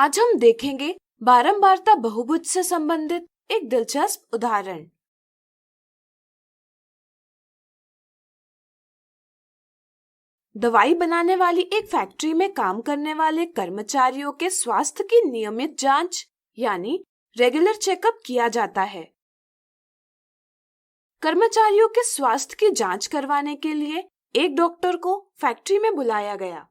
आज हम देखेंगे बारंबारता बहुभुज से संबंधित एक दिलचस्प उदाहरण। दवाई बनाने वाली एक फैक्ट्री में काम करने वाले कर्मचारियों के स्वास्थ्य की नियमित जांच यानी रेगुलर चेकअप किया जाता है। कर्मचारियों के स्वास्थ्य की जांच करवाने के लिए एक डॉक्टर को फैक्ट्री में बुलाया गया।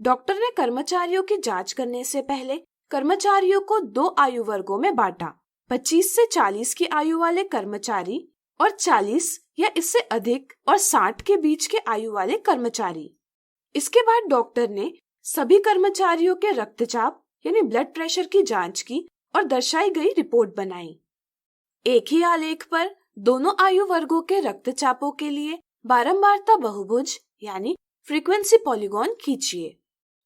डॉक्टर ने कर्मचारियों की जांच करने से पहले कर्मचारियों को 2 आयु वर्गों में बांटा, 25 से 40 की आयु वाले कर्मचारी और 40 या इससे अधिक और 60 के बीच के आयु वाले कर्मचारी। इसके बाद डॉक्टर ने सभी कर्मचारियों के रक्तचाप यानी ब्लड प्रेशर की जांच की और दर्शाई गई रिपोर्ट बनाई। एक ही आलेख पर दोनों आयु वर्गों के रक्तचापों के लिए बारंबारता बहुभुज यानी फ्रीक्वेंसी पॉलीगॉन खींचिए।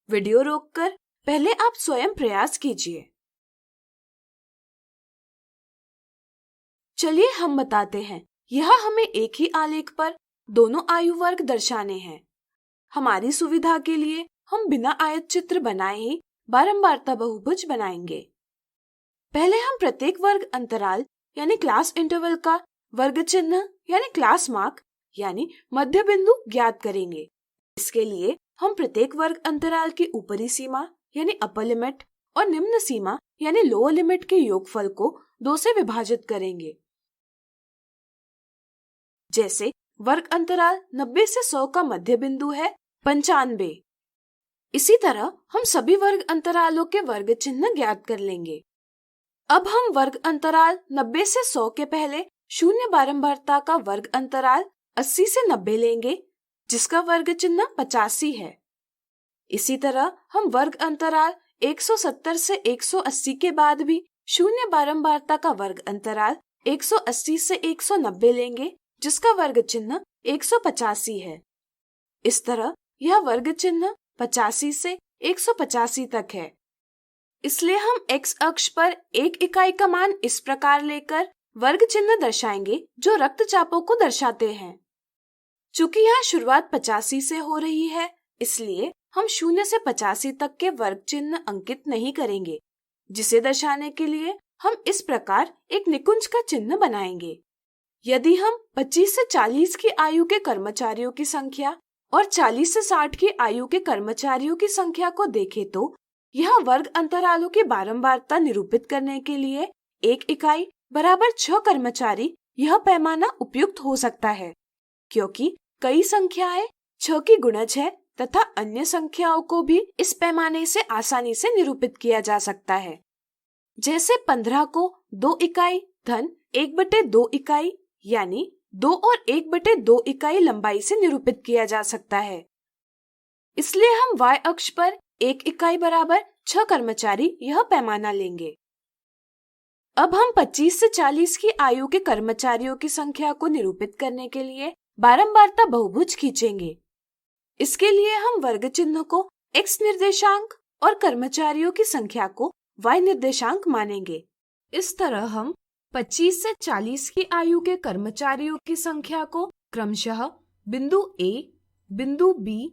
वीडियो रोककर पहले आप स्वयं प्रयास कीजिए। चलिए हम बताते हैं। यह हमें एक ही आलेख पर दोनों आयु वर्ग दर्शाने हैं। हमारी सुविधा के लिए हम बिना आयत चित्र बनाए ही बारंबारता बहुभुज बनाएंगे। पहले हम प्रत्येक वर्ग अंतराल यानी क्लास इंटरवल का वर्ग चिन्ह यानी क्लास मार्क यानी मध्य बिंदु ज्ञात करेंगे। इसके लिए हम प्रत्येक वर्ग अंतराल की ऊपरी सीमा यानी अपर लिमिट और निम्न सीमा यानी लोअर लिमिट के योगफल को 2 से विभाजित करेंगे। जैसे वर्ग अंतराल 90 से 100 का मध्य बिंदु है 95। इसी तरह हम सभी वर्ग अंतरालों के वर्ग चिन्ह ज्ञात कर लेंगे। अब हम वर्ग अंतराल 90 से 100 के पहले शून्य बारंबारता का वर्ग अंतराल 80 से 90 लेंगे, जिसका वर्ग चिन्ह 85 है। इसी तरह हम वर्ग अंतराल 170 से 180 के बाद भी शून्य बारंबारता का वर्ग अंतराल 180 से 190 लेंगे, जिसका वर्ग चिन्ह 185 है। इस तरह यह वर्ग चिन्ह 85 से 185 तक है। इसलिए हम x अक्ष पर एक इकाई का मान इस प्रकार लेकर वर्ग चिन्ह दर्शाएंगे जो रक्तचापों को दर्शाते हैं। चूंकि यहाँ शुरुआत 85 से हो रही है, इसलिए हम 0 से 85 तक के वर्ग चिन्ह अंकित नहीं करेंगे, जिसे दर्शाने के लिए हम इस प्रकार एक निकुंज का चिन्ह बनाएंगे। यदि हम 25 से 40 की आयु के कर्मचारियों की संख्या और 40 से 60 की आयु के कर्मचारियों की संख्या को देखें तो यह वर्ग अंतरालों की बारंबारता निरूपित करने के लिए 1 इकाई बराबर 6 कर्मचारी यह पैमाना उपयुक्त हो सकता है, क्योंकि कई संख्याएं 6 की गुणज है तथा अन्य संख्याओं को भी इस पैमाने से आसानी से निरूपित किया जा सकता है। जैसे 15 को 2 इकाई धन 1/2 इकाई यानी 2 और 1/2 इकाई लंबाई से निरूपित किया जा सकता है। इसलिए हम y अक्ष पर 1 इकाई बराबर 6 कर्मचारी यह पैमाना लेंगे। अब हम 25 से 40 की आयु के कर्मचारियों की संख्या को निरूपित करने के लिए बारंबारता बहुभुज खींचेंगे। इसके लिए हम वर्ग चिन्ह को x निर्देशांक और कर्मचारियों की संख्या को y निर्देशांक मानेंगे। इस तरह हम 25 से 40 की आयु के कर्मचारियों की संख्या को क्रमशः बिंदु A, बिंदु B,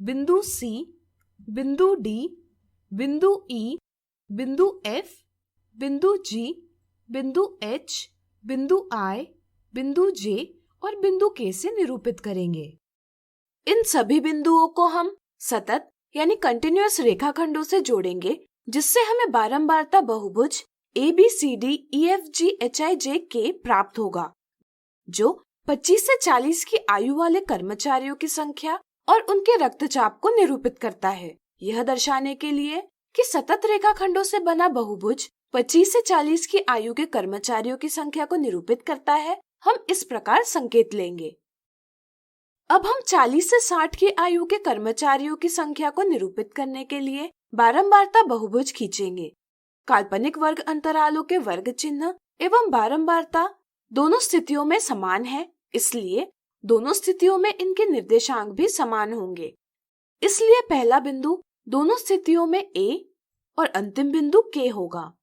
बिंदु C, बिंदु D, बिंदु E, बिंदु F, बिंदु G, बिंदु H, बिंदु I, बिंदु J और बिंदु K से निरूपित करेंगे। इन सभी बिंदुओं को हम सतत यानी कंटिन्यूअस रेखाखंडों से जोड़ेंगे, जिससे हमें बारंबारता बहुभुज ABCDEFGHIJK प्राप्त होगा, जो 25 से 40 की आयु वाले कर्मचारियों की संख्या और उनके रक्तचाप को निरूपित करता है। यह दर्शाने के लिए कि सतत रेखाखंडों से बना बहुभुज 25 से 40 की आयु के कर्मचारियों की संख्या को निरूपित करता है, हम इस प्रकार संकेत लेंगे। अब हम 40 से 60 की आयु के कर्मचारियों की संख्या को निरूपित करने के लिए बारंबारता बहुभुज खींचेंगे। काल्पनिक वर्ग अंतरालों के वर्ग चिन्ह एवं बारंबारता दोनों स्थितियों में समान है, इसलिए दोनों स्थितियों में इनके निर्देशांक भी समान होंगे। इसलिए पहला बिंदु दोनों स्थितियों में A और अंतिम बिंदु K होगा।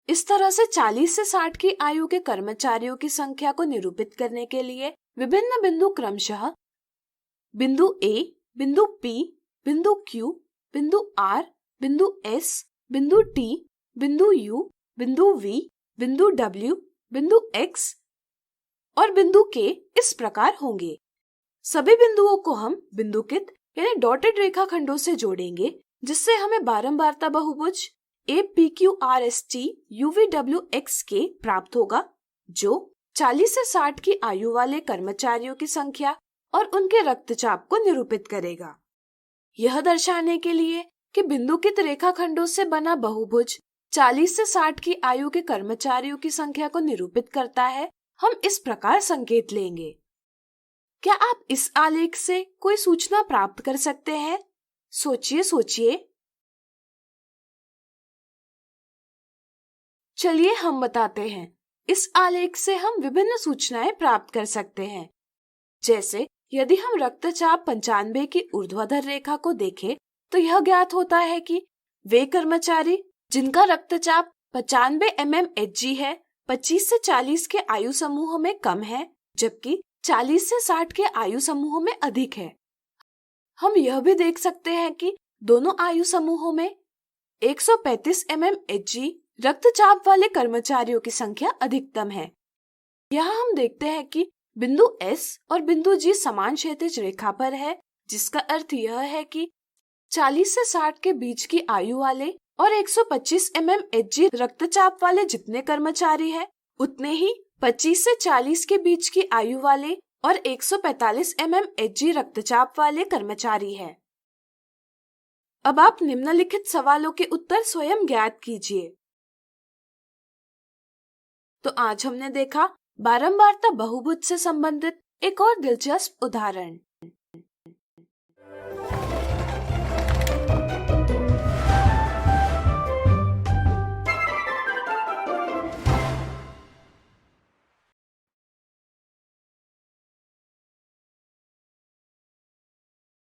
इस तरह से 40 से 60 की आयु के कर्मचारियों की संख्या को निरूपित करने के लिए विभिन्न बिंदु क्रमशः बिंदु A, बिंदु P, बिंदु Q, बिंदु R, बिंदु S, बिंदु T, बिंदु U, बिंदु V, बिंदु W, बिंदु X और बिंदु K इस प्रकार होंगे। सभी बिंदुओं को हम बिंदुकित यानी डॉटेड रेखाखंडों से जोड़ेंगे, जिससे हमें बारंबारता बहुभुज APQRST UVWXK प्राप्त होगा, जो 40 से 60 की आयु वाले कर्मचारियों की संख्या और उनके रक्तचाप को निरूपित करेगा। यह दर्शाने के लिए कि बिंदुकित रेखाखंडों से बना बहुभुज 40 से 60 की आयु के कर्मचारियों की संख्या को निरूपित करता है, हम इस प्रकार संकेत लेंगे। क्या आप इस आलेख से कोई सूचना प्राप्त कर सकते हैं? सोचिए। चलिए हम बताते हैं। इस आलेख से हम विभिन्न सूचनाएं प्राप्त कर सकते हैं। जैसे यदि हम रक्तचाप 95 की ऊर्ध्वाधर रेखा को देखें, तो यह ज्ञात होता है कि वे कर्मचारी जिनका रक्तचाप 95 mmHg है, 25 से 40 के आयु समूह में कम है, जबकि 40 से 60 के आयु समूह में अधिक है। हम यह भी देख सकते हैं कि दोनों आयु समूहों में 135 mmHg रक्तचाप वाले कर्मचारियों की संख्या अधिकतम है। यहाँ हम देखते हैं कि बिंदु S और बिंदु G समान क्षैतिज रेखा पर है, जिसका अर्थ यह है कि 40 से 60 के बीच की आयु वाले और 125 mmHg रक्तचाप वाले जितने कर्मचारी हैं, उतने ही 25 से 40 के बीच की आयु वाले और 145 mmHg रक्तचाप वाले कर्मचारी हैं। अब आप निम्नलिखित सवालों के उत्तर स्वयं ज्ञात कीजिए। तो आज हमने देखा बारंबारता बहुभुज से संबंधित एक और दिलचस्प उदाहरण।